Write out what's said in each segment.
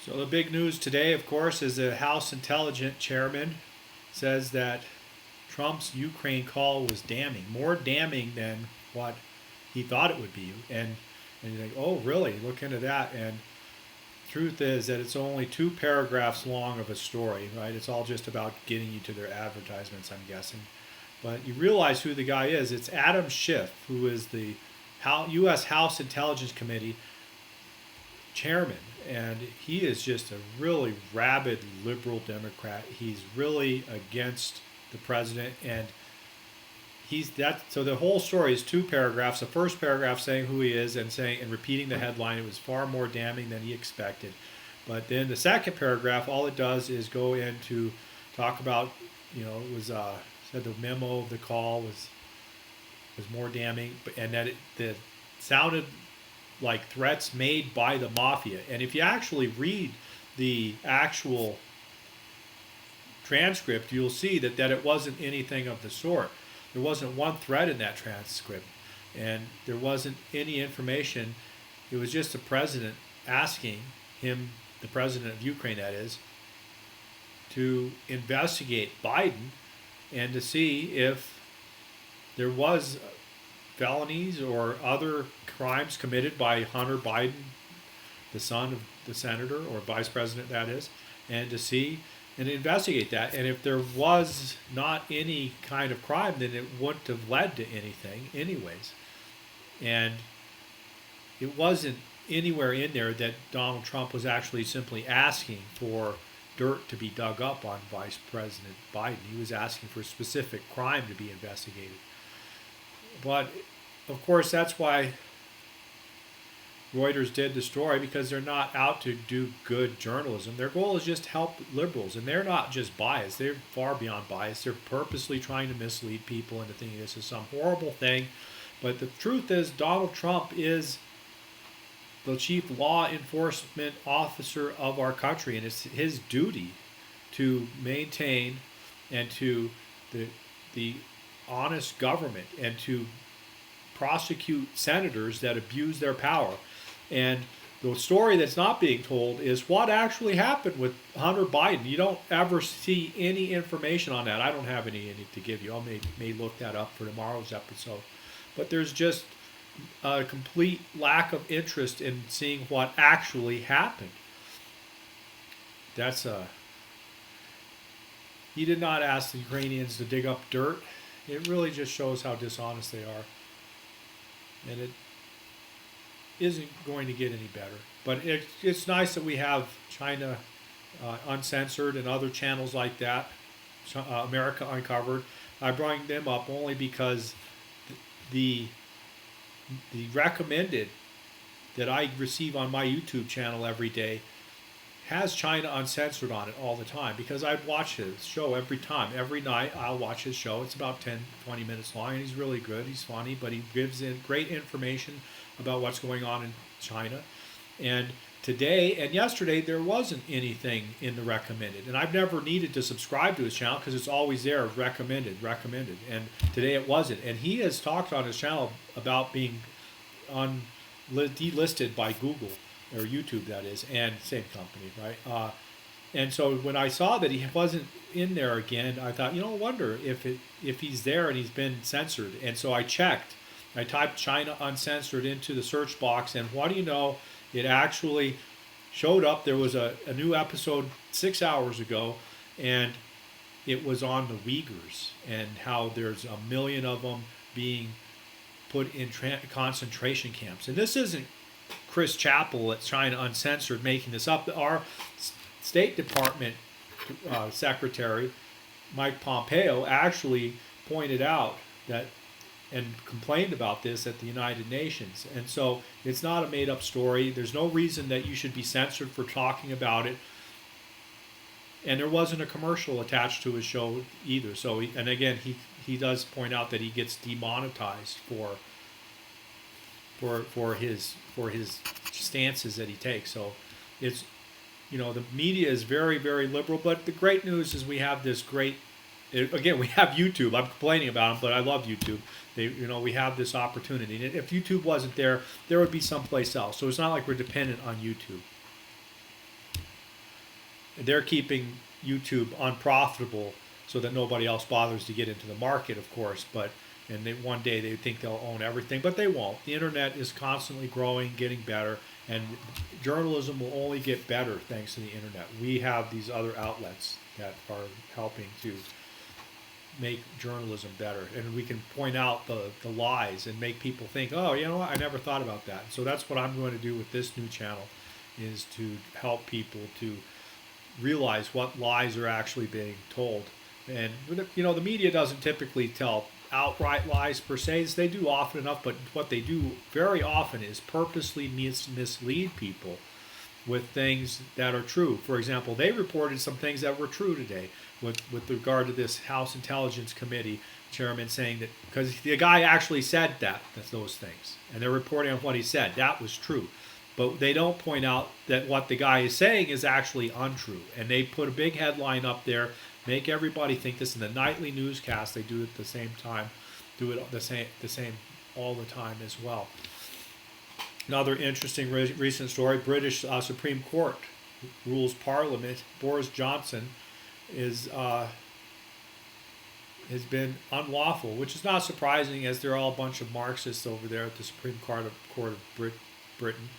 So the big news today, of course, is the House Intelligence Chairman says that Trump's Ukraine call was damning, more damning than what he thought it would be. And you think, oh, really? Look into that. And truth is that it's only 2 paragraphs long of a story, right? It's all just about getting you to their advertisements, I'm guessing. But you realize who the guy is. It's Adam Schiff, who is the U.S. House Intelligence Committee chairman, and he is just a really rabid liberal Democrat. He's really against the president, and he's that. So the whole story is 2 paragraphs. The first paragraph saying who he is and saying and repeating the headline. It was far more damning than he expected. But then the second paragraph, all it does is go into talk about, it was said the memo of the call was more damning, and that it sounded like threats made by the mafia. And if you actually read the actual transcript, you'll see that it wasn't anything of the sort. There wasn't one threat in that transcript, and there wasn't any information. It was just the president asking him, the president of Ukraine, that is, to investigate Biden and to see if there was felonies or other crimes committed by Hunter Biden, the son of the senator or vice president, that is, and to see and investigate that. And if there was not any kind of crime, then it wouldn't have led to anything, anyways. And it wasn't anywhere in there that Donald Trump was actually simply asking for dirt to be dug up on Vice President Biden. He was asking for a specific crime to be investigated. But of course, that's why Reuters did the story, because they're not out to do good journalism. Their goal is just to help liberals, and they're not just biased. They're far beyond bias. They're purposely trying to mislead people into thinking this is some horrible thing. But the truth is, Donald Trump is the chief law enforcement officer of our country, and it's his duty to maintain and to the honest government and to prosecute senators that abuse their power. And the story that's not being told is what actually happened with Hunter Biden. You don't ever see any information on that. I don't have any to give you. I may look that up for tomorrow's episode. But there's just a complete lack of interest in seeing what actually happened. He did not ask the Ukrainians to dig up dirt. It really just shows how dishonest they are. And it isn't going to get any better. But it's nice that we have China Uncensored and other channels like that, America Uncovered. I bring them up only because the recommended that I receive on my YouTube channel every day has China Uncensored on it all the time, because I watch his show every time. Every night I'll watch his show. It's about 10, 20 minutes long, and he's really good. He's funny, but he gives in great information about what's going on in China. And today and yesterday there wasn't anything in the recommended. And I've never needed to subscribe to his channel because it's always there, recommended. And today it wasn't. And he has talked on his channel about being delisted by Google, or YouTube, that is, and same company, right? And so when I saw that he wasn't in there again, I thought, I wonder if he's there and he's been censored. And so I checked. I typed China Uncensored into the search box, and what do you know? It actually showed up. There was a new episode 6 hours ago, and it was on the Uyghurs and how there's 1 million of them being put in concentration camps. And this isn't Chris Chappell at China Uncensored making this up. Our State Department Secretary Mike Pompeo actually pointed out that and complained about this at the United Nations. And so it's not a made-up story. There's no reason that you should be censored for talking about it. And there wasn't a commercial attached to his show either. So, and again, he does point out that he gets demonetized for his stances that he takes. So it's, the media is very, very liberal. But the great news is we have this great, again, we have YouTube. I'm complaining about them, but I love YouTube. We have this opportunity. And if YouTube wasn't there, there would be someplace else. So it's not like we're dependent on YouTube. they're keeping YouTube unprofitable so that nobody else bothers to get into the market, of course. But and they, one day they think they'll own everything, but they won't. The internet is constantly growing, getting better, and journalism will only get better thanks to the internet. We have these other outlets that are helping to make journalism better, and we can point out the lies and make people think, oh, you know what, I never thought about that. So that's what I'm going to do with this new channel, is to help people to realize what lies are actually being told. And you know, the media doesn't typically tell outright lies per se. They do often enough, but what they do very often is purposely mislead people with things that are true. For example, they reported some things that were true today with regard to this House Intelligence Committee chairman saying that, because the guy actually said those things, and they're reporting on what he said. That was true. But they don't point out that what the guy is saying is actually untrue. And they put a big headline up there, make everybody think this in the nightly newscast. They do it at the same time, do it the same all the time as well. Another interesting recent story: British Supreme Court rules Parliament. Boris Johnson has been unlawful, which is not surprising, as they're all a bunch of Marxists over there at the Supreme Court of Britain.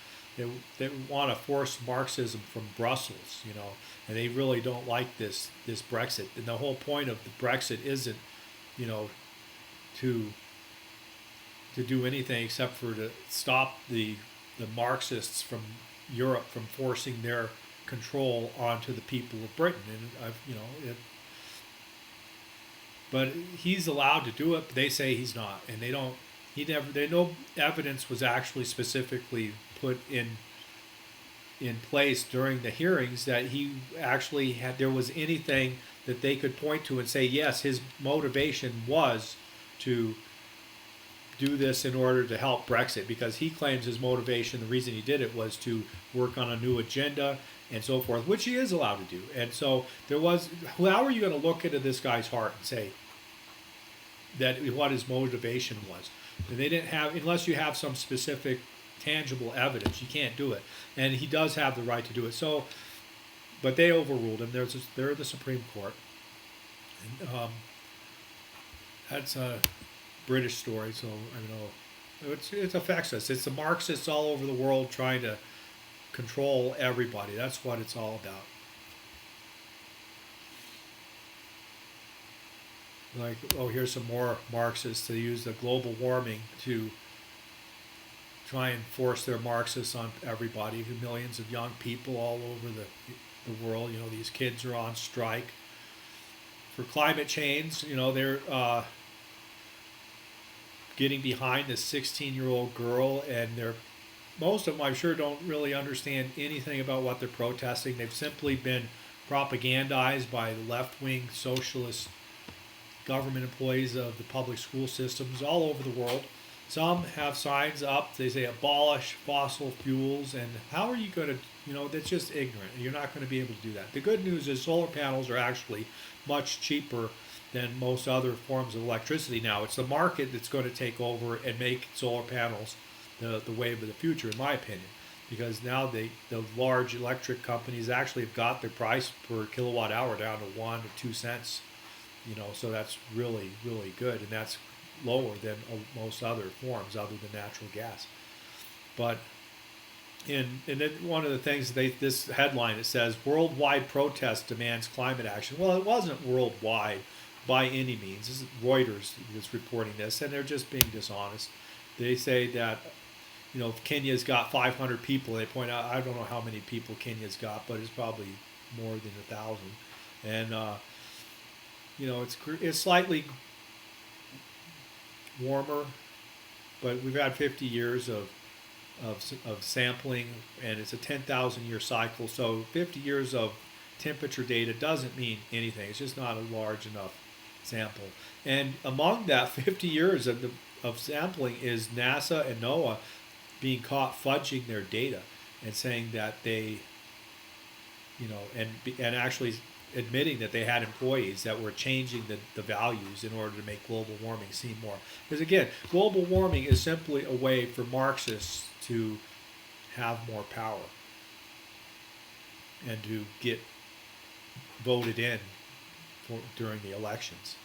They want to force Marxism from Brussels, you know, and they really don't like this Brexit. And the whole point of the Brexit isn't, you know, to do anything except for to stop the Marxists from Europe from forcing their control onto the people of Britain. And but he's allowed to do it. But they say he's not, and they don't. No evidence was actually specifically put in place during the hearings that he actually had. There was anything that they could point to and say, yes, his motivation was to do this in order to help Brexit, because he claims his motivation, the reason he did it, was to work on a new agenda and so forth, which he is allowed to do. And so there was, how are you going to look into this guy's heart and say that what his motivation was? And they didn't have, unless you have some specific tangible evidence, you can't do it. And he does have the right to do it. So, but they overruled him. They're the Supreme Court. And, that's a British story, so I know it affects us. It's the Marxists all over the world trying to control everybody. That's what it's all about. Like, oh, here's some more Marxists to use the global warming to try and force their Marxists on everybody. Millions of young people all over the world. You know, these kids are on strike for climate change. You know, they're getting behind this 16-year-old girl, and most of them, I'm sure, don't really understand anything about what they're protesting. They've simply been propagandized by the left-wing socialist government employees of the public school systems all over the world. Some have signs up. They say abolish fossil fuels, and how are you going to, you know, that's just ignorant. You're not going to be able to do that. The good news is solar panels are actually much cheaper than most other forms of electricity now. It's the market that's going to take over and make solar panels the wave of the future, in my opinion, because now the large electric companies actually have got their price per kilowatt hour down to 1 to 2 cents. You know, so that's really, really good, and that's lower than most other forms other than natural gas. But and then one of the things this headline, it says worldwide protest demands climate action. Well, it wasn't worldwide by any means. This is Reuters that's reporting this, and they're just being dishonest. They say that, you know, Kenya's got 500 people. They point out, I don't know how many people Kenya's got, but it's probably more than 1,000. And you know, it's slightly warmer, but we've had 50 years of sampling, and it's a 10,000 year cycle. So 50 years of temperature data doesn't mean anything. It's just not a large enough sample. And among that 50 years of sampling is NASA and NOAA being caught fudging their data and saying that they, you know, and actually admitting that they had employees that were changing the values in order to make global warming seem more. Because again, global warming is simply a way for Marxists to have more power and to get voted in for during the elections.